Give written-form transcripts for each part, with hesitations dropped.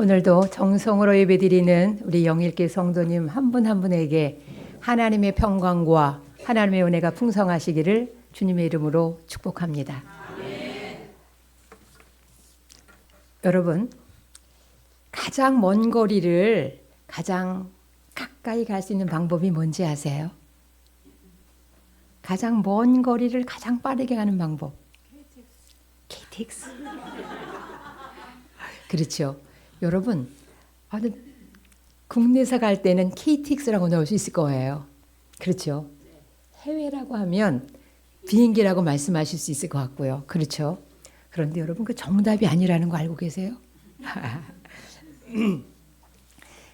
오늘도 정성으로 예배드리는 우리 영일교 성도님 한 분 한 분에게 하나님의 평강과 하나님의 은혜가 풍성하시기를 주님의 이름으로 축복합니다. 여러분, 가장 먼 거리를 가장 가까이 갈 수 있는 방법이 뭔지 아세요? 가장 먼 거리를 가장 빠르게 가는 방법. KTX. 그렇죠. 여러분, 국내에서 갈 때는 KTX라고 넣을 수 있을 거예요. 그렇죠. 해외라고 하면 비행기라고 말씀하실 수 있을 것 같고요. 그렇죠. 그런데 여러분, 그 정답이 아니라는 거 알고 계세요?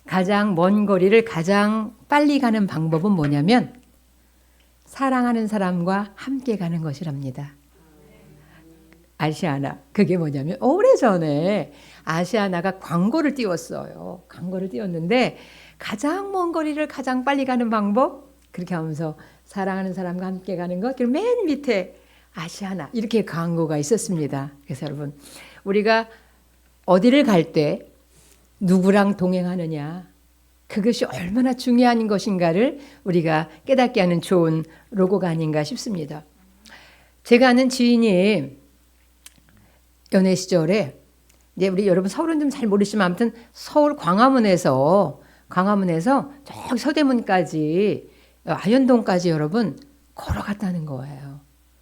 가장 먼 거리를 가장 빨리 가는 방법은 뭐냐면 사랑하는 사람과 함께 가는 것이랍니다. 아시아나, 그게 뭐냐면 오래전에 아시아나가 광고를 띄웠어요. 광고를 띄웠는데 가장 먼 거리를 가장 빨리 가는 방법, 그렇게 하면서 사랑하는 사람과 함께 가는 것, 그리고 맨 밑에 아시아나 이렇게 광고가 있었습니다. 그래서 여러분, 우리가 어디를 갈 때 누구랑 동행하느냐, 그것이 얼마나 중요한 것인가를 우리가 깨닫게 하는 좋은 로고가 아닌가 싶습니다. 제가 아는 지인이 연애 시절에, 이제 우리 여러분 서울은 좀 잘 모르시지만 아무튼 서울 광화문에서 저 서대문까지 아현동까지 여러분 걸어갔다는 거예요.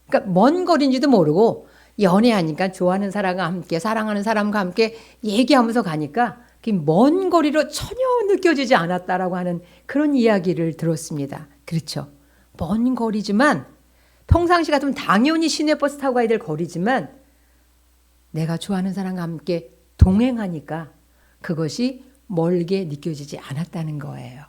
그러니까 먼 거리인지도 모르고 연애하니까 좋아하는 사람과 함께 사랑하는 사람과 함께 얘기하면서 가니까 먼 거리로 전혀 느껴지지 않았다라고 하는 그런 이야기를 들었습니다. 그렇죠. 먼 거리지만 평상시 같으면 당연히 시내버스 타고 가야 될 거리지만 내가 좋아하는 사람과 함께 동행하니까 그것이 멀게 느껴지지 않았다는 거예요.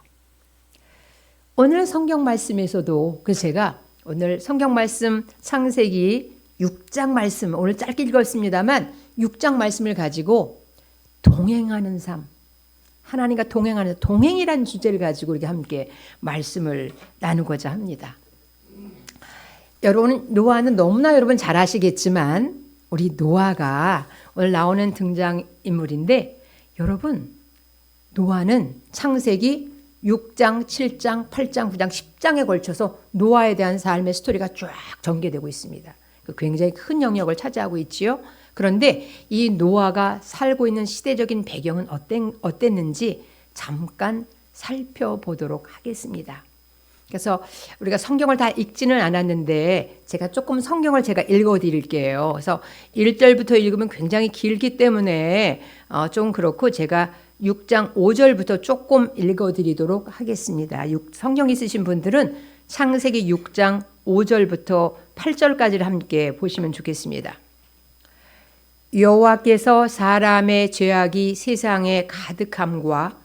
오늘 성경 말씀에서도, 그래서 제가 오늘 성경 말씀 창세기 6장 말씀, 오늘 짧게 읽었습니다만 6장 말씀을 가지고 동행하는 삶, 하나님과 동행하는 동행이라는 주제를 가지고 이렇게 함께 말씀을 나누고자 합니다. 여러분, 노아는 너무나 여러분 잘 아시겠지만 우리 노아가 오늘 나오는 등장인물인데, 여러분, 노아는 창세기 6장, 7장, 8장, 9장, 10장에 걸쳐서 노아에 대한 삶의 스토리가 쫙 전개되고 있습니다. 굉장히 큰 영역을 차지하고 있지요. 그런데 이 노아가 살고 있는 시대적인 배경은 어땠는지 잠깐 살펴보도록 하겠습니다. 그래서 우리가 성경을 다 읽지는 않았는데 제가 조금 성경을 제가 읽어드릴게요. 그래서 1절부터 읽으면 굉장히 길기 때문에 좀 그렇고 제가 6장 5절부터 조금 읽어드리도록 하겠습니다. 성경 있으신 분들은 창세기 6장 5절부터 8절까지를 함께 보시면 좋겠습니다. 여호와께서 사람의 죄악이 세상에 가득함과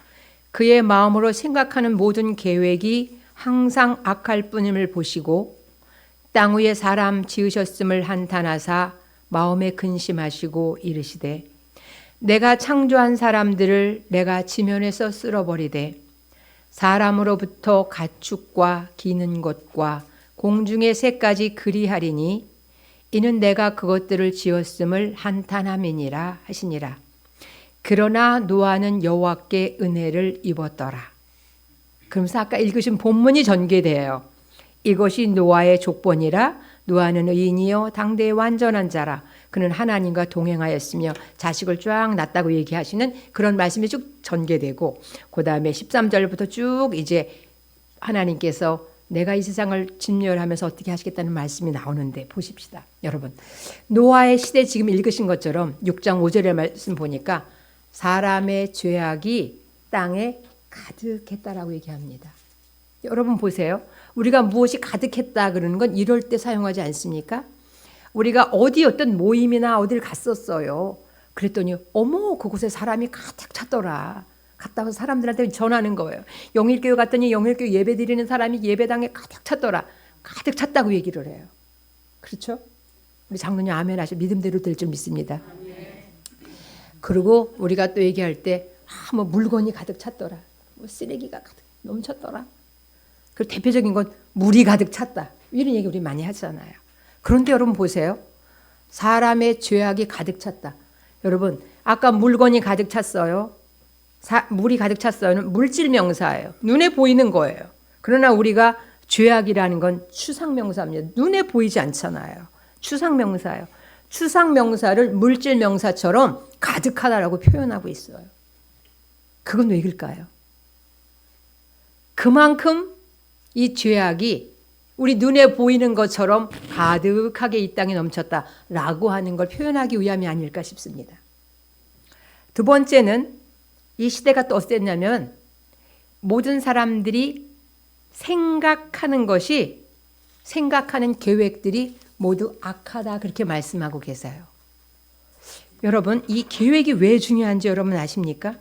그의 마음으로 생각하는 모든 계획이 항상 악할 뿐임을 보시고 땅 위에 사람 지으셨음을 한탄하사 마음에 근심하시고 이르시되 내가 창조한 사람들을 내가 지면에서 쓸어버리되 사람으로부터 가축과 기는 것과 공중의 새까지 그리하리니 이는 내가 그것들을 지었음을 한탄함이니라 하시니라. 그러나 노아는 여호와께 은혜를 입었더라. 그러면서 아까 읽으신 본문이 전개돼요. 이것이 노아의 족본이라. 노아는 의인이요 당대의 완전한 자라. 그는 하나님과 동행하였으며 자식을 쫙 낳았다고 얘기하시는 그런 말씀이 쭉 전개되고, 그 다음에 13절부터 쭉 이제 하나님께서 내가 이 세상을 진멸하면서 어떻게 하시겠다는 말씀이 나오는데 보십시다. 여러분, 노아의 시대 지금 읽으신 것처럼 6장 5절의 말씀 보니까 사람의 죄악이 땅에 가득했다라고 얘기합니다. 여러분 보세요. 우리가 무엇이 가득했다 그러는 건 이럴 때 사용하지 않습니까? 우리가 어디 어떤 모임이나 어딜 갔었어요. 그랬더니 어머 그곳에 사람이 가득 찼더라. 갔다가 사람들한테 전하는 거예요. 영일교회 갔더니 영일교회 예배 드리는 사람이 예배당에 가득 찼더라. 가득 찼다고 얘기를 해요. 그렇죠? 우리 장로님 아멘 하시고 믿음대로 될 줄 믿습니다. 그리고 우리가 또 얘기할 때 뭐 물건이 가득 찼더라. 뭐 쓰레기가 가득 넘쳤더라. 그리고 대표적인 건 물이 가득 찼다. 이런 얘기 우리 많이 하잖아요. 그런데 여러분 보세요. 사람의 죄악이 가득 찼다. 여러분 아까 물건이 가득 찼어요. 물이 가득 찼어요는 물질 명사예요. 눈에 보이는 거예요. 그러나 우리가 죄악이라는 건 추상 명사입니다. 눈에 보이지 않잖아요. 추상 명사예요. 추상 명사를 물질 명사처럼 가득하다라고 표현하고 있어요. 그건 왜일까요? 그만큼 이 죄악이 우리 눈에 보이는 것처럼 가득하게 이 땅에 넘쳤다라고 하는 걸 표현하기 위함이 아닐까 싶습니다. 두 번째는 이 시대가 또 어땠냐면 모든 사람들이 생각하는 계획들이 모두 악하다 그렇게 말씀하고 계세요. 여러분, 이 계획이 왜 중요한지 여러분 아십니까?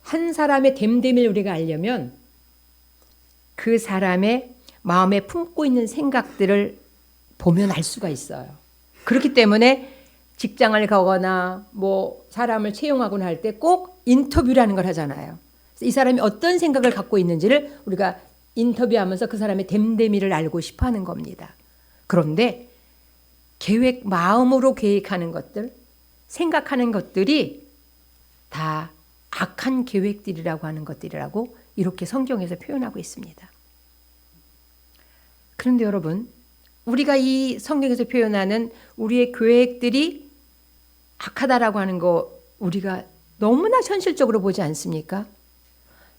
한 사람의 됨됨이를 우리가 알려면 그 사람의 마음에 품고 있는 생각들을 보면 알 수가 있어요. 그렇기 때문에 직장을 가거나 사람을 채용하거나 할 때 꼭 인터뷰라는 걸 하잖아요. 이 사람이 어떤 생각을 갖고 있는지를 우리가 인터뷰하면서 그 사람의 됨됨이를 알고 싶어 하는 겁니다. 그런데 마음으로 계획하는 것들, 생각하는 것들이 다 악한 계획들이라고 하는 것들이라고 이렇게 성경에서 표현하고 있습니다. 그런데 여러분, 우리가 이 성경에서 표현하는 우리의 계획들이 악하다라고 하는 거 우리가 너무나 현실적으로 보지 않습니까?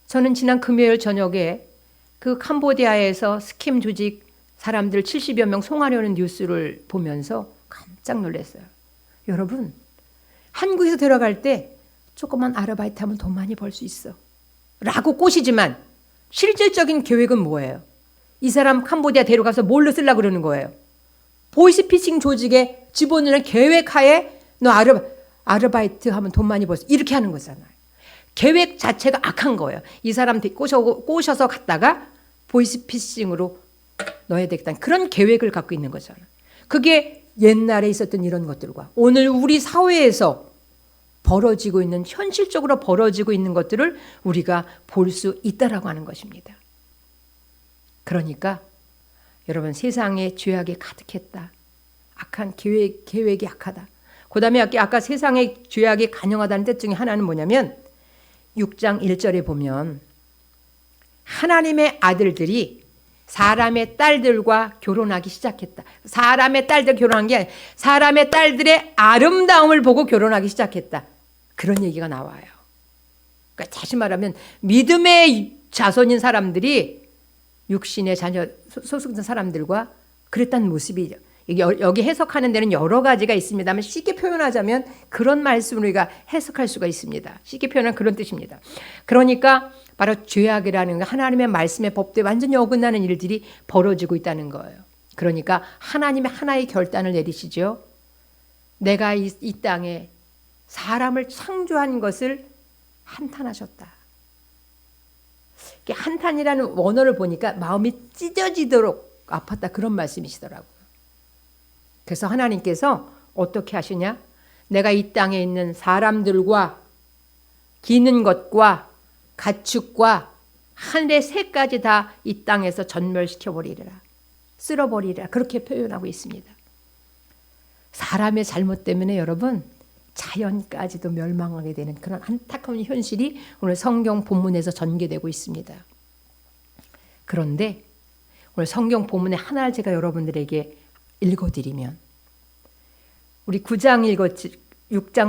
저는 지난 금요일 저녁에 그 캄보디아에서 스킴 조직 사람들 70여 명 송하려는 뉴스를 보면서 깜짝 놀랐어요. 여러분, 한국에서 들어갈 때 조그만 아르바이트 하면 돈 많이 벌 수 있어 라고 꼬시지만 실질적인 계획은 뭐예요? 이 사람 캄보디아 데려가서 뭘로 쓰려고 그러는 거예요? 보이스피싱 조직에 집어넣는 계획하에 너 아르바이트 하면 돈 많이 벌 수 있어 이렇게 하는 거잖아요. 계획 자체가 악한 거예요. 이 사람 꼬셔서 갔다가 보이스피싱으로 넣어야 되겠다는 그런 계획을 갖고 있는 거잖아요. 그게 옛날에 있었던 이런 것들과 오늘 우리 사회에서 벌어지고 있는 현실적으로 벌어지고 있는 것들을 우리가 볼 수 있다라고 하는 것입니다. 그러니까 여러분 세상에 죄악이 가득했다. 악한 계획이 악하다. 그 다음에 아까 세상에 죄악이 간영하다는 뜻 중에 하나는 뭐냐면 6장 1절에 보면 하나님의 아들들이 사람의 딸들과 결혼하기 시작했다. 사람의 딸들 결혼한 게 아니라 사람의 딸들의 아름다움을 보고 결혼하기 시작했다. 그런 얘기가 나와요. 그러니까 다시 말하면 믿음의 자손인 사람들이 육신의 자녀 소속된 사람들과 그랬다는 모습이죠. 여기 해석하는 데는 여러 가지가 있습니다만 쉽게 표현하자면 그런 말씀을 우리가 해석할 수가 있습니다. 쉽게 표현한 그런 뜻입니다. 그러니까 바로 죄악이라는 하나님의 말씀의 법도에 완전히 어긋나는 일들이 벌어지고 있다는 거예요. 그러니까 하나님의 하나의 결단을 내리시죠. 내가 이 땅에 사람을 창조한 것을 한탄하셨다. 한탄이라는 원어를 보니까 마음이 찢어지도록 아팠다 그런 말씀이시더라고요. 그래서 하나님께서 어떻게 하시냐? 내가 이 땅에 있는 사람들과 기는 것과 가축과 하늘의 새까지 다 이 땅에서 전멸시켜버리리라. 쓸어버리리라. 그렇게 표현하고 있습니다. 사람의 잘못 때문에 여러분 자연까지도 멸망하게 되는 그런 안타까운 현실이 오늘 성경 본문에서 전개되고 있습니다. 그런데 오늘 성경 본문의 하나를 제가 여러분들에게 읽어드리면 우리 6장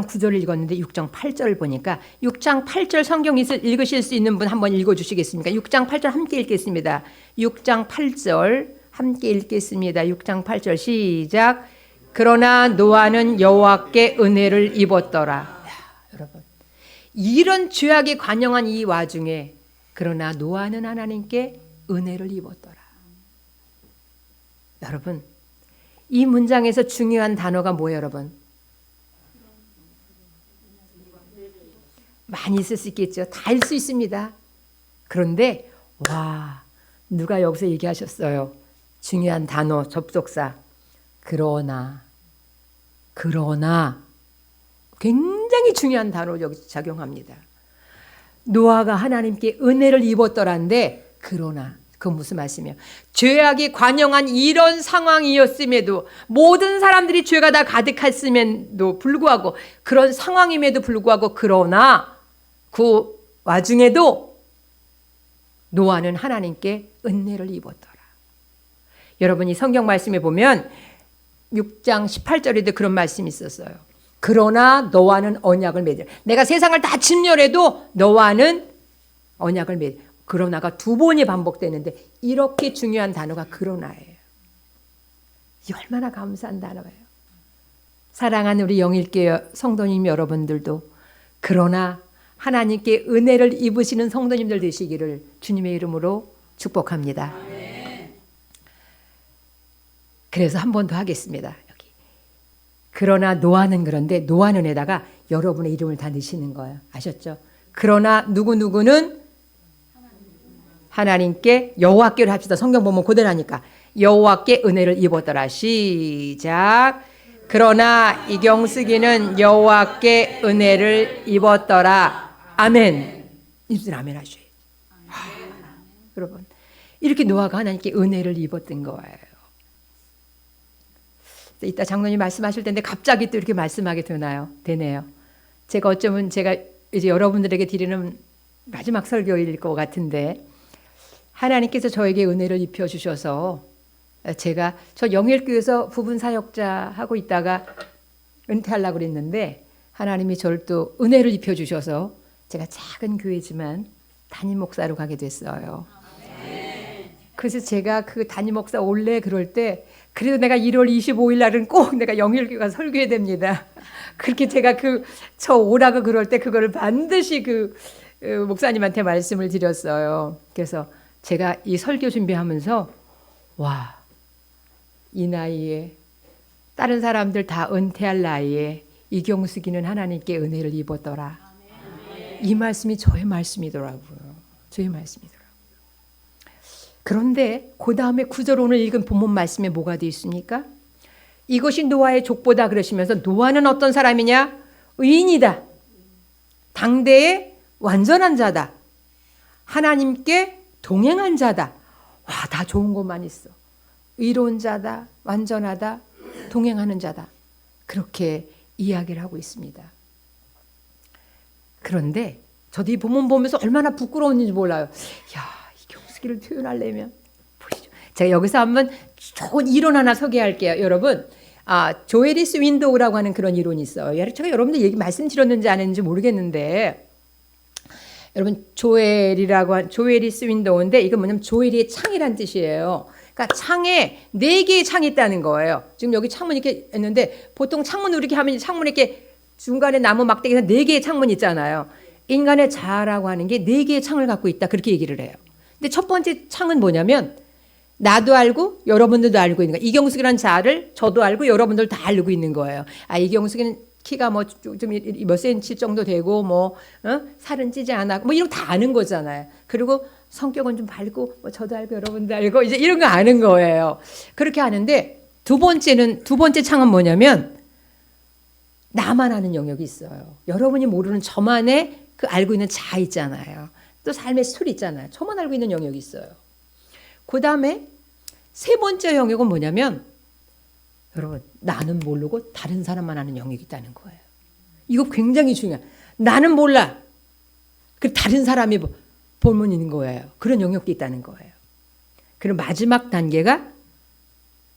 9절을 읽었는데 6장 8절을 보니까 6장 8절 성경 읽으실 수 있는 분 한번 읽어주시겠습니까? 6장 8절 함께 읽겠습니다. 6장 8절 함께 읽겠습니다. 6장 8절 시작. 그러나 노아는 여호와께 은혜를 입었더라. 여러분, 이런 죄악이 관영한 이 와중에 그러나 노아는 하나님께 은혜를 입었더라. 여러분, 이 문장에서 중요한 단어가 뭐예요, 여러분? 많이 쓸 수 있겠죠. 다 일 수 있습니다. 그런데 누가 여기서 얘기하셨어요. 중요한 단어, 접속사. 그러나 굉장히 중요한 단어로 여기 작용합니다. 노아가 하나님께 은혜를 입었더란데 그러나 그건 무슨 말씀이에요? 죄악이 관영한 이런 상황이었음에도, 모든 사람들이 죄가 다 가득했음에도 불구하고, 그런 상황임에도 불구하고, 그러나 그 와중에도 노아는 하나님께 은혜를 입었더라. 여러분, 이 성경 말씀에 보면 6장 18절에도 그런 말씀이 있었어요. 그러나 너와는 언약을 맺으라. 내가 세상을 다 침멸해도 너와는 언약을 맺으라. 그러나가 두 번이 반복되는데, 이렇게 중요한 단어가 그러나예요. 이 얼마나 감사한 단어예요. 사랑하는 우리 영일교회 성도님 여러분들도 그러나 하나님께 은혜를 입으시는 성도님들 되시기를 주님의 이름으로 축복합니다. 그래서 한 번 더 하겠습니다. 여기. 그러나 노아는, 그런데 노아는에다가 여러분의 이름을 다 넣으시는 거예요. 아셨죠? 그러나 누구누구는 하나님께, 여호와께를 합시다. 성경 보면 그대로니까. 여호와께 은혜를 입었더라. 시작. 그러나 이경숙이는 여호와께 은혜를 입었더라. 아멘. 입술 아멘 하셔야지. 여러분, 이렇게 노아가 하나님께 은혜를 입었던 거예요. 이따 장로님 말씀하실 텐데 갑자기 또 이렇게 말씀하게 되네요. 제가 어쩌면 제가 이제 여러분들에게 드리는 마지막 설교일 것 같은데, 하나님께서 저에게 은혜를 입혀주셔서 저 영일교에서 부분 사역자 하고 있다가 은퇴하려고 그랬는데, 하나님이 저를 또 은혜를 입혀주셔서 제가 작은 교회지만 담임 목사로 가게 됐어요. 그래서 제가 그 담임 목사 올래 그럴 때, 그래도 내가 1월 25일 날은 꼭 내가 영일교회 가서 설교해야 됩니다. 그렇게 제가 저 오라고 그럴 때 그거를 반드시 목사님한테 말씀을 드렸어요. 그래서 제가 이 설교 준비하면서, 와, 이 나이에 다른 사람들 다 은퇴할 나이에 이경숙이는 하나님께 은혜를 입었더라. 이 말씀이 저의 말씀이더라고요. 저의 말씀이더라고요. 그런데 그 다음에 9절 오늘 읽은 본문 말씀에 뭐가 되어 있습니까? 이것이 노아의 족보다 그러시면서, 노아는 어떤 사람이냐? 의인이다. 당대의 완전한 자다. 하나님께 동행한 자다. 와, 다 좋은 것만 있어. 의로운 자다, 완전하다, 동행하는 자다. 그렇게 이야기를 하고 있습니다. 그런데 저도 이 본문 보면서 얼마나 부끄러웠는지 몰라요. 야, 이 경숙이를 표현하려면 보시죠. 제가 여기서 한번 좋은 이론 하나 소개할게요. 여러분, 조에리스 윈도우라고 하는 그런 이론이 있어요. 제가 여러분들 말씀드렸는지 안 했는지 모르겠는데, 여러분, 조에리스 윈도우인데, 이건 뭐냐면 조에리의 창이란 뜻이에요. 그러니까 창에 4개의 창이 있다는 거예요. 지금 여기 창문 이렇게 있는데, 보통 창문 이렇게 하면 창문 이렇게 중간에 나무 막대기에서 4개의 창문이 있잖아요. 인간의 자아라고 하는 게 4개의 창을 갖고 있다. 그렇게 얘기를 해요. 근데 첫 번째 창은 뭐냐면, 나도 알고 여러분들도 알고 있는 거예요. 이경숙이라는 자아를 저도 알고 여러분들 다 알고 있는 거예요. 이경숙이는 키가 좀 몇 센치 정도 되고 살은 찌지 않았고 이런 거 다 아는 거잖아요. 그리고 성격은 좀 밝고 저도 알고 여러분도 알고 이제 이런 거 아는 거예요. 그렇게 아는데, 두 번째 창은 뭐냐면, 나만 아는 영역이 있어요. 여러분이 모르는 저만의 알고 있는 자아 있잖아요. 또 삶의 스토리 있잖아요. 저만 알고 있는 영역이 있어요. 그 다음에 세 번째 영역은 뭐냐면, 여러분, 나는 모르고 다른 사람만 아는 영역이 있다는 거예요. 이거 굉장히 중요해요. 나는 몰라. 그 다른 사람이 보면 있는 거예요. 그런 영역도 있다는 거예요. 그리고 마지막 단계가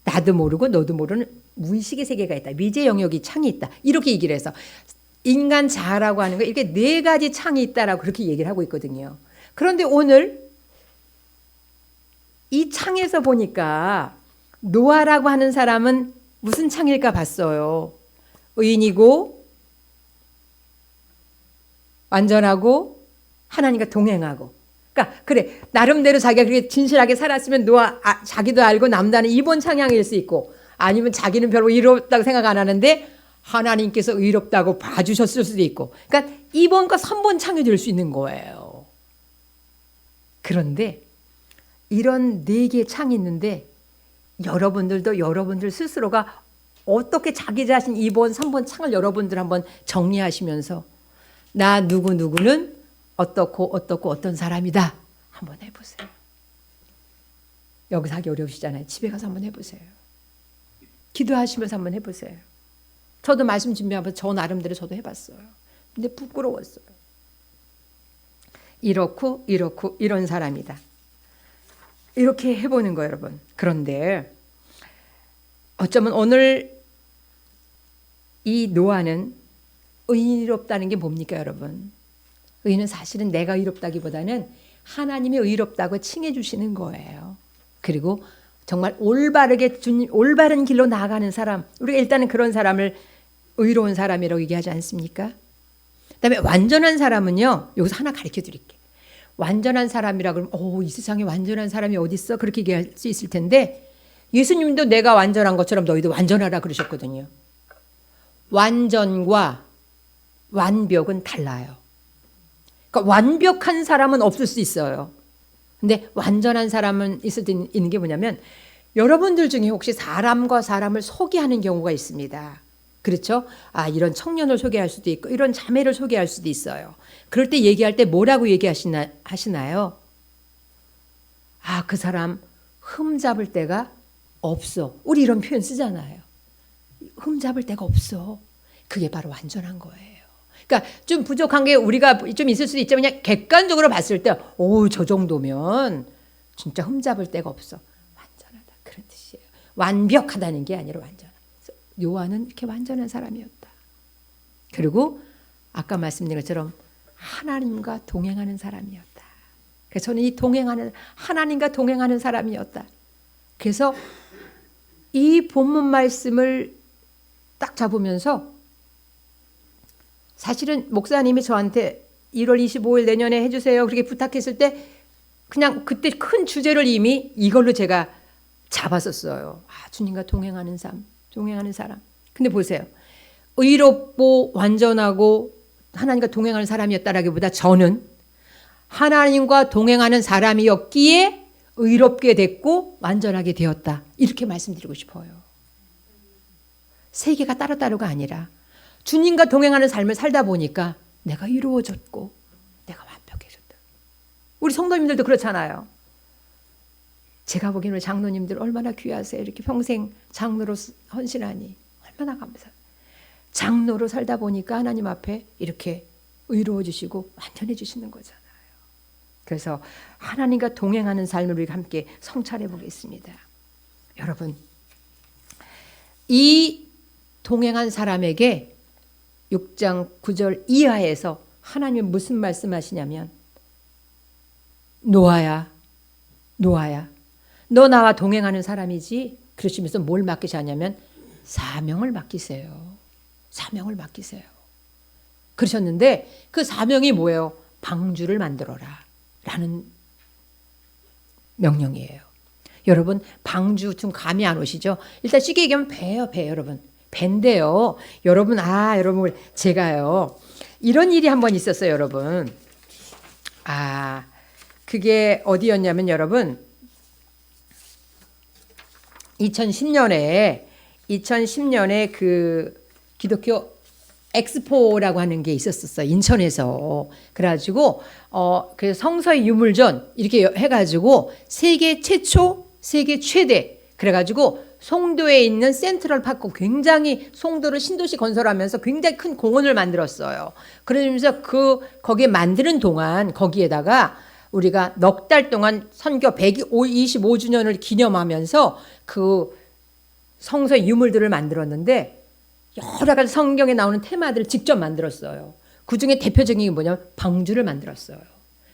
나도 모르고 너도 모르는 무의식의 세계가 있다. 미제 영역이 창이 있다. 이렇게 얘기를 해서 인간 자아라고 하는 거, 이렇게 4가지 창이 있다라고 그렇게 얘기를 하고 있거든요. 그런데 오늘 이 창에서 보니까 노아라고 하는 사람은 무슨 창일까 봤어요. 의인이고 완전하고 하나님과 동행하고. 그러니까 그래, 나름대로 자기가 그렇게 진실하게 살았으면 노아 자기도 알고 남다는 2번 창향일 수 있고, 아니면 자기는 별로 의롭다고 생각 안 하는데 하나님께서 의롭다고 봐주셨을 수도 있고, 그러니까 2번과 3번 창이 될 수 있는 거예요. 그런데 이런 4개의 창이 있는데, 여러분들도 여러분들 스스로가 어떻게 자기 자신 2번, 3번 창을 여러분들 한번 정리하시면서, 나 누구는 어떻고 어떤 사람이다 한번 해보세요. 여기서 하기 어려우시잖아요. 집에 가서 한번 해보세요. 기도하시면서 한번 해보세요. 저도 말씀 준비하면서 저 나름대로 저도 해봤어요. 근데 부끄러웠어요. 이렇고 이런 사람이다. 이렇게 해보는 거예요, 여러분. 그런데 어쩌면 오늘 이 노아는 의롭다는 게 뭡니까, 여러분? 의는 사실은 내가 의롭다기보다는 하나님이 의롭다고 칭해 주시는 거예요. 그리고 정말 올바른 길로 나아가는 사람, 우리가 일단은 그런 사람을 의로운 사람이라고 얘기하지 않습니까? 그다음에 완전한 사람은요, 여기서 하나 가르쳐 드릴게요. 완전한 사람이라 그러면 이 세상에 완전한 사람이 어디 있어? 그렇게 얘기할 수 있을 텐데 예수님도 내가 완전한 것처럼 너희도 완전하라 그러셨거든요. 완전과 완벽은 달라요. 그러니까 완벽한 사람은 없을 수 있어요. 근데 완전한 사람은 있을 때 있는 게 뭐냐면 여러분들 중에 혹시 사람과 사람을 소개하는 경우가 있습니다. 그렇죠? 이런 청년을 소개할 수도 있고 이런 자매를 소개할 수도 있어요. 그럴 때 얘기할 때 뭐라고 하시나요? 그 사람 흠잡을 데가 없어. 우리 이런 표현 쓰잖아요. 흠잡을 데가 없어. 그게 바로 완전한 거예요. 그러니까 좀 부족한 게 우리가 좀 있을 수도 있지만 그냥 객관적으로 봤을 때 저 정도면 진짜 흠잡을 데가 없어. 완전하다. 그런 뜻이에요. 완벽하다는 게 아니라 완전하다. 요한은 이렇게 완전한 사람이었다. 그리고 아까 말씀드린 것처럼 하나님과 동행하는 사람이었다. 그래서 저는 이 하나님과 동행하는 사람이었다. 그래서 이 본문 말씀을 딱 잡으면서 사실은 목사님이 저한테 1월 25일 내년에 해주세요 그렇게 부탁했을 때 그냥 그때 큰 주제를 이미 이걸로 제가 잡았었어요. 주님과 동행하는 사람. 근데 보세요. 의롭고 완전하고 하나님과 동행하는 사람이었다라기보다 저는 하나님과 동행하는 사람이었기에 의롭게 됐고 완전하게 되었다. 이렇게 말씀드리고 싶어요. 세 개가 따로따로가 아니라 주님과 동행하는 삶을 살다 보니까 내가 이루어졌고 내가 완벽해졌다. 우리 성도님들도 그렇잖아요. 제가 보기에는 장로님들 얼마나 귀하세요. 이렇게 평생 장로로 헌신하니 얼마나 감사해요. 장로로 살다 보니까 하나님 앞에 이렇게 의로워지시고 완전해지시는 거잖아요. 그래서 하나님과 동행하는 삶을 우리가 함께 성찰해 보겠습니다. 여러분, 이 동행한 사람에게 6장 9절 이하에서 하나님은 무슨 말씀하시냐면 노아야 너 나와 동행하는 사람이지. 그러시면서 뭘 맡기셨냐면 사명을 맡기세요. 그러셨는데 그 사명이 뭐예요? 방주를 만들어라 라는 명령이에요. 여러분 방주 좀 감이 안 오시죠? 일단 쉽게 얘기하면 배예요. 여러분. 배인데요. 여러분 제가요 이런 일이 한번 있었어요. 여러분. 그게 어디였냐면 여러분 2010년에 그 기독교 엑스포라고 하는 게 있었어요. 인천에서. 그래가지고 그 성서의 유물전 이렇게 해가지고 세계 최대 그래가지고 송도에 있는 센트럴 파크 굉장히 송도를 신도시 건설하면서 굉장히 큰 공원을 만들었어요. 그러면서 거기에 만드는 동안 거기에다가 우리가 넉 달 동안 선교 125주년을 기념하면서 그 성서 유물들을 만들었는데 여러 가지 성경에 나오는 테마들을 직접 만들었어요. 그중에 대표적인 게 뭐냐면 방주를 만들었어요.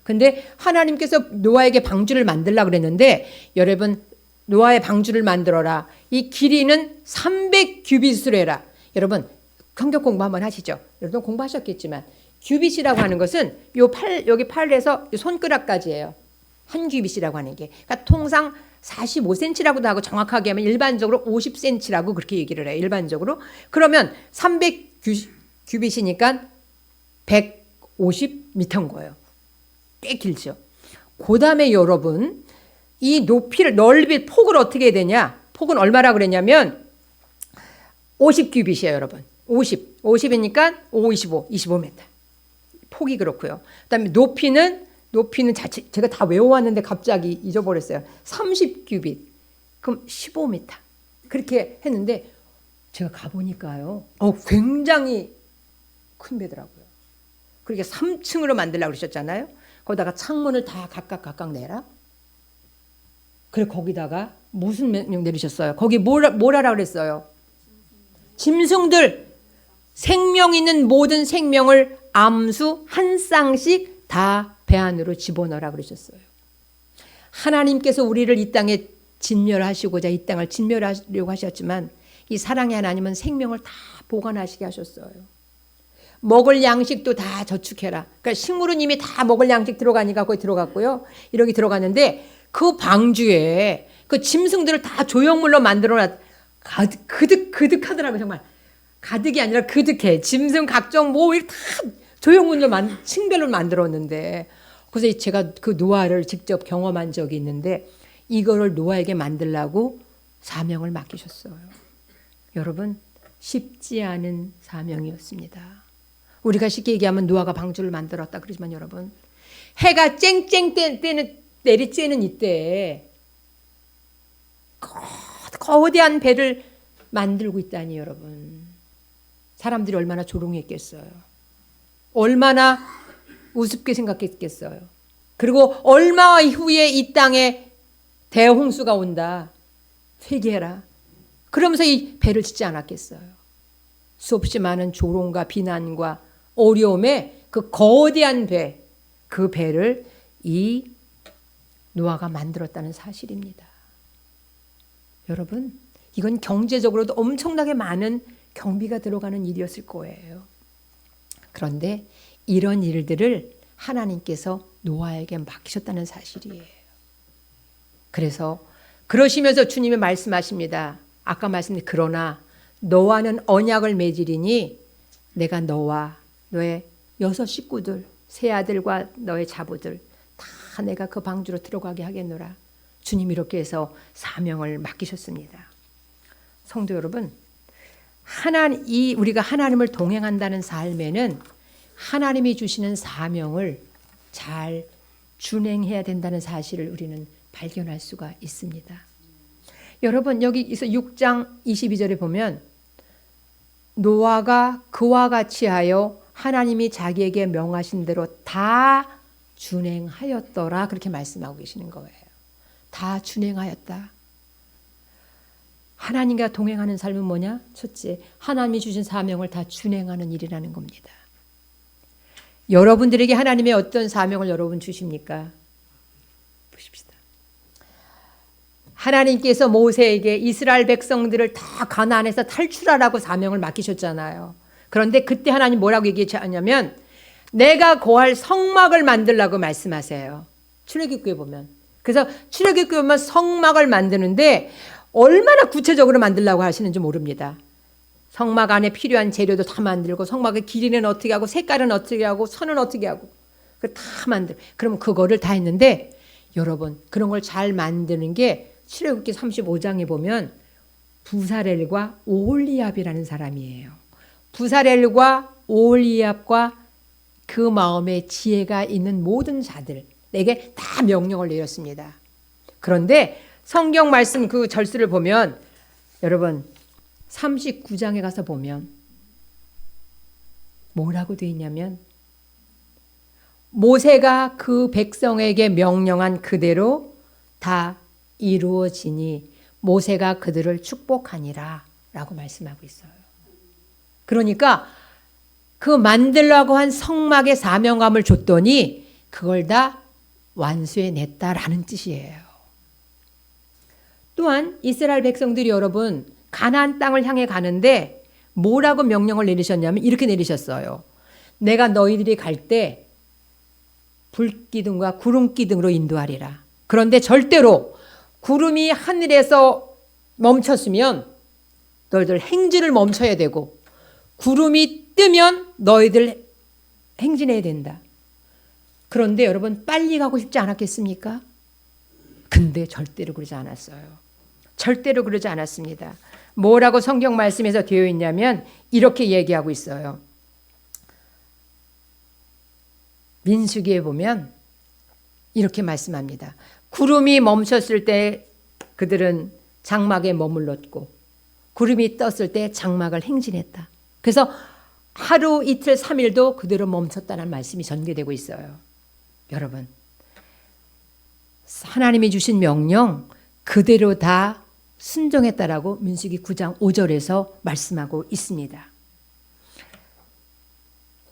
근데 하나님께서 노아에게 방주를 만들려고 그랬는데 여러분 노아의 방주를 만들어라. 이 길이는 300규빗으로 해라. 여러분 성경 공부 한번 하시죠. 여러분 공부하셨겠지만 규빗이라고 하는 것은 여기 팔에서 손가락까지예요. 한 규빗이라고 하는 게. 그러니까 통상 45cm라고도 하고 정확하게 하면 일반적으로 50cm라고 그렇게 얘기를 해요. 일반적으로. 그러면 300규빗이니까 150m인 거예요. 꽤 길죠. 그 다음에 여러분 이 폭을 어떻게 해야 되냐? 폭은 얼마라 그랬냐면 50규빗이에요, 여러분. 50이니까 5, 25m. 폭이 그렇고요. 그다음에 높이는 높이는 제가 다 외워왔는데 갑자기 잊어버렸어요. 30규빗. 그럼 15m. 그렇게 했는데 제가 가보니까요. 굉장히 큰 배더라고요. 그렇게 3층으로 만들려고 그러셨잖아요. 거기다가 창문을 다 각각 내라. 그래 거기다가 무슨 명령 내리셨어요? 거기 뭐라라 그랬어요? 짐승들, 생명 있는 모든 생명을 암수 한 쌍씩 다 배 안으로 집어넣으라 그러셨어요. 하나님께서 우리를 이 땅에 진멸하시고자 이 땅을 진멸하려고 하셨지만 이 사랑의 하나님은 생명을 다 보관하시게 하셨어요. 먹을 양식도 다 저축해라. 그러니까 식물은 이미 다 먹을 양식 들어가니까 거기 들어갔고요. 이렇게 들어갔는데 그 방주에 그 짐승들을 다 조형물로 만들어놨. 그득하더라고요. 정말 가득이 아니라 그득해. 짐승 각종 뭐 다 조형물로 층별로 만들었는데 그래서 제가 그 노아를 직접 경험한 적이 있는데 이거를 노아에게 만들라고 사명을 맡기셨어요. 여러분 쉽지 않은 사명이었습니다. 우리가 쉽게 얘기하면 노아가 방주를 만들었다 그러지만 여러분 해가 쨍쨍 내리쬐는 이때에 거대한 배를 만들고 있다니 여러분 사람들이 얼마나 조롱했겠어요. 얼마나 우습게 생각했겠어요. 그리고 얼마 후에 이 땅에 대홍수가 온다. 회개해라. 그러면서 이 배를 짓지 않았겠어요. 수없이 많은 조롱과 비난과 어려움에 그 거대한 배, 그 배를 이 노아가 만들었다는 사실입니다. 여러분, 이건 경제적으로도 엄청나게 많은 경비가 들어가는 일이었을 거예요. 그런데 이런 일들을 하나님께서 노아에게 맡기셨다는 사실이에요. 그래서 그러시면서 주님이 말씀하십니다. 아까 말씀드린 그러나 너와는 언약을 맺으리니 내가 너와 너의 6 식구들 세 아들과 너의 자부들 다 내가 그 방주로 들어가게 하겠노라. 주님이 이렇게 해서 사명을 맡기셨습니다. 성도 여러분, 우리가 하나님을 동행한다는 삶에는 하나님이 주시는 사명을 잘 준행해야 된다는 사실을 우리는 발견할 수가 있습니다. 여러분 여기서 6장 22절에 보면 노아가 그와 같이 하여 하나님이 자기에게 명하신 대로 다 준행하였더라 그렇게 말씀하고 계시는 거예요. 다 준행하였다. 하나님과 동행하는 삶은 뭐냐? 첫째, 하나님이 주신 사명을 다 준행하는 일이라는 겁니다. 여러분들에게 하나님의 어떤 사명을 여러분 주십니까? 보십시다. 하나님께서 모세에게 이스라엘 백성들을 다 가나안에서 탈출하라고 사명을 맡기셨잖아요. 그런데 그때 하나님 뭐라고 얘기하냐면 내가 거할 성막을 만들라고 말씀하세요. 출애굽기에 보면. 그래서 출애굽기에 보면 성막을 만드는데 얼마나 구체적으로 만들려고 하시는지 모릅니다. 성막 안에 필요한 재료도 다 만들고 성막의 길이는 어떻게 하고 색깔은 어떻게 하고 선은 어떻게 하고 다 만들. 그럼 그거를 다 했는데 여러분 그런 걸 잘 만드는 게 출애굽기 35장에 보면 부사렐과 오홀리압이라는 사람이에요. 부사렐과 오홀리압과 그 마음에 지혜가 있는 모든 자들에게 다 명령을 내렸습니다. 그런데 성경 말씀 그 절수를 보면 여러분 39장에 가서 보면 뭐라고 되어 있냐면 모세가 그 백성에게 명령한 그대로 다 이루어지니 모세가 그들을 축복하니라 라고 말씀하고 있어요. 그러니까 그 만들라고 한 성막의 사명감을 줬더니 그걸 다 완수해냈다라는 뜻이에요. 또한 이스라엘 백성들이 여러분 가나안 땅을 향해 가는데 뭐라고 명령을 내리셨냐면 이렇게 내리셨어요. 내가 너희들이 갈 때 불기둥과 구름기둥으로 인도하리라. 그런데 절대로 구름이 하늘에서 멈췄으면 너희들 행진을 멈춰야 되고 구름이 뜨면 너희들 행진해야 된다. 그런데 여러분 빨리 가고 싶지 않았겠습니까? 근데 절대로 그러지 않았어요. 절대로 그러지 않았습니다. 뭐라고 성경 말씀에서 되어 있냐면 이렇게 얘기하고 있어요. 민수기에 보면 이렇게 말씀합니다. 구름이 멈췄을 때 그들은 장막에 머물렀고 구름이 떴을 때 장막을 행진했다. 그래서 하루 이틀 3일도 그대로 멈췄다는 말씀이 전개되고 있어요. 여러분, 하나님이 주신 명령 그대로 다 순종했다라고 민수기 9장 5절에서 말씀하고 있습니다.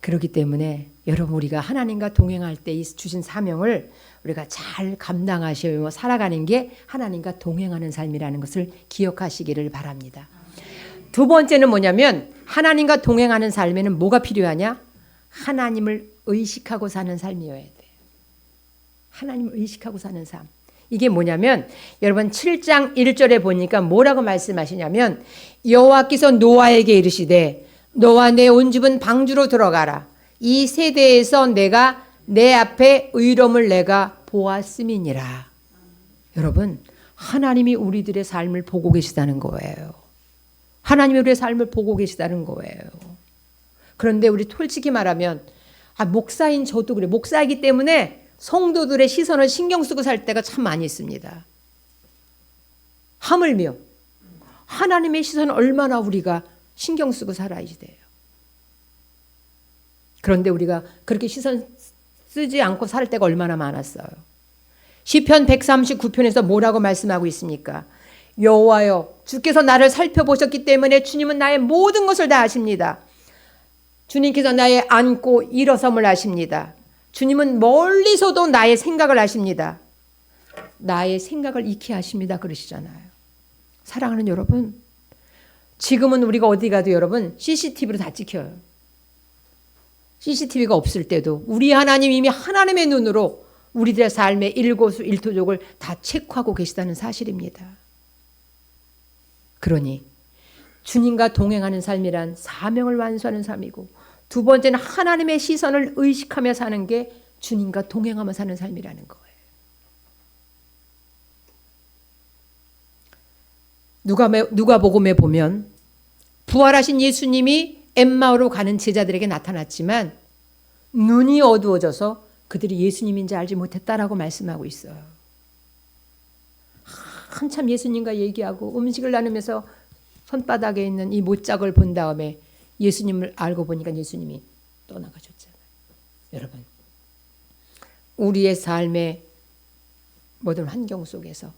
그렇기 때문에 여러분, 우리가 하나님과 동행할 때 주신 사명을 우리가 잘 감당하시며 살아가는 게 하나님과 동행하는 삶이라는 것을 기억하시기를 바랍니다. 두 번째는 뭐냐면, 하나님과 동행하는 삶에는 뭐가 필요하냐? 하나님을 의식하고 사는 삶이어야 돼요. 하나님을 의식하고 사는 삶. 이게 뭐냐면, 여러분 7장 1절에 보니까 뭐라고 말씀하시냐면, 여호와께서 노아에게 이르시되 너와 내 온 집은 방주로 들어가라. 이 세대에서 내가 내 앞에 의로움을 내가 보았음이니라. 여러분, 하나님이 우리들의 삶을 보고 계시다는 거예요. 하나님이 우리의 삶을 보고 계시다는 거예요. 그런데 우리 솔직히 말하면, 목사인 저도 그래. 목사이기 때문에 성도들의 시선을 신경 쓰고 살 때가 참 많이 있습니다. 하물며 하나님의 시선을 얼마나 우리가 신경 쓰고 살아야 돼요. 그런데 우리가 그렇게 시선 쓰지 않고 살 때가 얼마나 많았어요. 시편 139편에서 뭐라고 말씀하고 있습니까? 여호와여, 주께서 나를 살펴보셨기 때문에 주님은 나의 모든 것을 다 아십니다. 주님께서 나의 앉고 일어섬을 아십니다. 주님은 멀리서도 나의 생각을 아십니다. 나의 생각을 익히 아십니다. 그러시잖아요. 사랑하는 여러분, 지금은 우리가 어디 가도 여러분 CCTV로 다 찍혀요. CCTV가 없을 때도 우리 하나님 이미 하나님의 눈으로 우리들의 삶의 일거수 일투족을 다 체크하고 계시다는 사실입니다. 그러니 주님과 동행하는 삶이란 사명을 완수하는 삶이고, 두 번째는 하나님의 시선을 의식하며 사는 게 주님과 동행하며 사는 삶이라는 거예요. 누가복음에 보면 부활하신 예수님이 엠마오로 가는 제자들에게 나타났지만 눈이 어두워져서 그들이 예수님인지 알지 못했다라고 말씀하고 있어요. 한참 예수님과 얘기하고 음식을 나누면서 손바닥에 있는 이 못짝을 본 다음에 예수님을 알고 보니까 예수님이 떠나가셨잖아요. 여러분, 우리의 삶의 모든 환경 속에서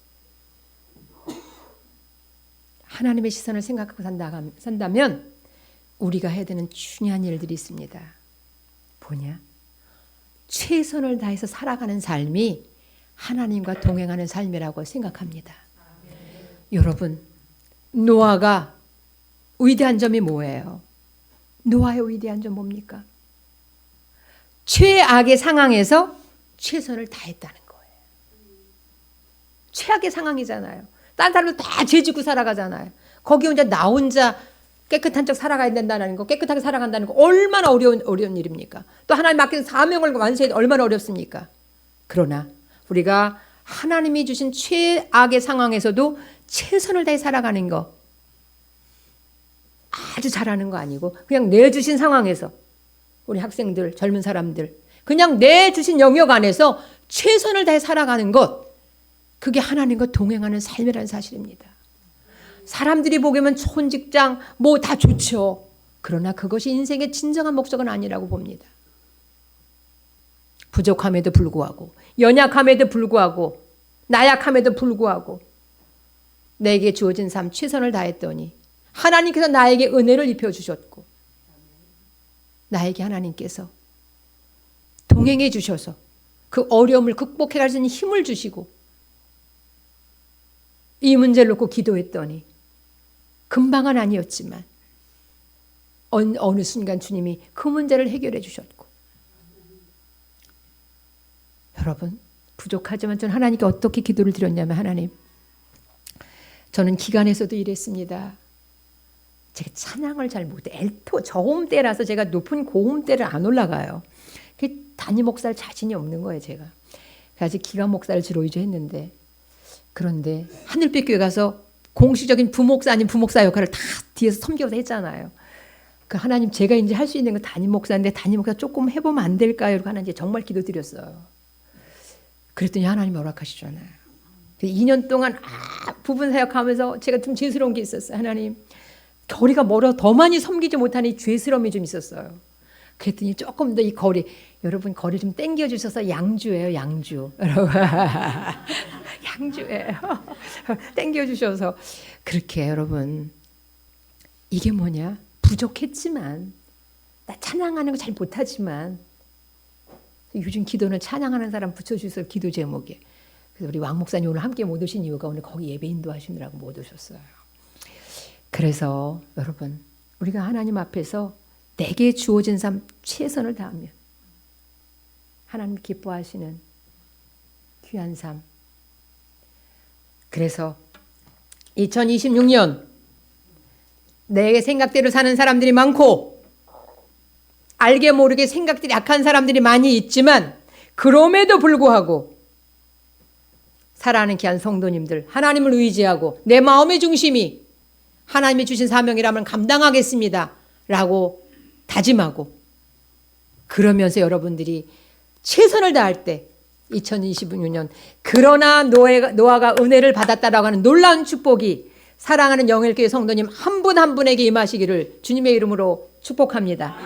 하나님의 시선을 생각하고 산다면 우리가 해야 되는 중요한 일들이 있습니다. 뭐냐? 최선을 다해서 살아가는 삶이 하나님과 동행하는 삶이라고 생각합니다. 여러분, 노아가 위대한 점이 뭐예요? 노아의 위대한 점 뭡니까? 최악의 상황에서 최선을 다했다는 거예요. 최악의 상황이잖아요. 딴 사람들 다 죄 짓고 살아가잖아요. 거기 혼자 나 혼자 깨끗한 척 살아가야 된다는 거, 깨끗하게 살아간다는 거 얼마나 어려운 일입니까? 또 하나님 맡긴 사명을 완수해야 얼마나 어렵습니까? 그러나 우리가 하나님이 주신 최악의 상황에서도 최선을 다해 살아가는 거 아주 잘하는 거 아니고, 그냥 내주신 상황에서 우리 학생들, 젊은 사람들 그냥 내주신 영역 안에서 최선을 다해 살아가는 것, 그게 하나님과 동행하는 삶이라는 사실입니다. 사람들이 보기에는 좋은 직장 뭐 다 좋죠. 그러나 그것이 인생의 진정한 목적은 아니라고 봅니다. 부족함에도 불구하고, 연약함에도 불구하고, 나약함에도 불구하고 내게 주어진 삶 최선을 다했더니 하나님께서 나에게 은혜를 입혀주셨고, 나에게 하나님께서 동행해 주셔서 그 어려움을 극복해 갈 수 있는 힘을 주시고, 이 문제를 놓고 기도했더니 금방은 아니었지만 어느 순간 주님이 그 문제를 해결해 주셨고, 여러분, 부족하지만 저는 하나님께 어떻게 기도를 드렸냐면, 하나님, 저는 기관에서도 일했습니다. 제가 찬양을 잘 못해. 엘토 저음대라서 제가 높은 고음대를 안 올라가요. 담임 목사를 자신이 없는 거예요, 제가. 그래서 기관 목사를 주로 위주했는데, 그런데 하늘빛 교회 가서 공식적인 부목사 아닌 부목사 역할을 다 뒤에서 섬겨서 했잖아요. 그 하나님, 제가 이제 할 수 있는 건 담임 목사인데 담임 목사 조금 해보면 안 될까요? 이러고 하나님 정말 기도드렸어요. 그랬더니 하나님이 허락하시잖아요. 2년 동안 부분 사역하면서 제가 좀 죄스러운 게 있었어요. 하나님, 거리가 멀어 더 많이 섬기지 못하니 죄스러움이 좀 있었어요. 그랬더니 조금 더 이 거리, 여러분 거리 좀 땡겨 주셔서 양주예요, 양주. 여러분 양주예요. 땡겨 주셔서 그렇게 여러분 이게 뭐냐? 부족했지만 나 찬양하는 거 잘 못하지만 요즘 기도는 찬양하는 사람 붙여주셔서 기도 제목에 그래서 우리 왕 목사님 오늘 함께 못 오신 이유가 오늘 거기 예배 인도하시느라고 못 오셨어요. 그래서 여러분 우리가 하나님 앞에서 내게 주어진 삶 최선을 다하면 하나님 기뻐하시는 귀한 삶. 그래서 2026년 내 생각대로 사는 사람들이 많고 알게 모르게 생각들이 약한 사람들이 많이 있지만 그럼에도 불구하고 사랑하는 귀한 성도님들 하나님을 의지하고 내 마음의 중심이 하나님이 주신 사명이라면 감당하겠습니다 라고 다짐하고 그러면서 여러분들이 최선을 다할 때 2026년 그러나 노아가 은혜를 받았다라고 하는 놀라운 축복이 사랑하는 영일교회 성도님 한 분 한 분에게 임하시기를 주님의 이름으로 축복합니다.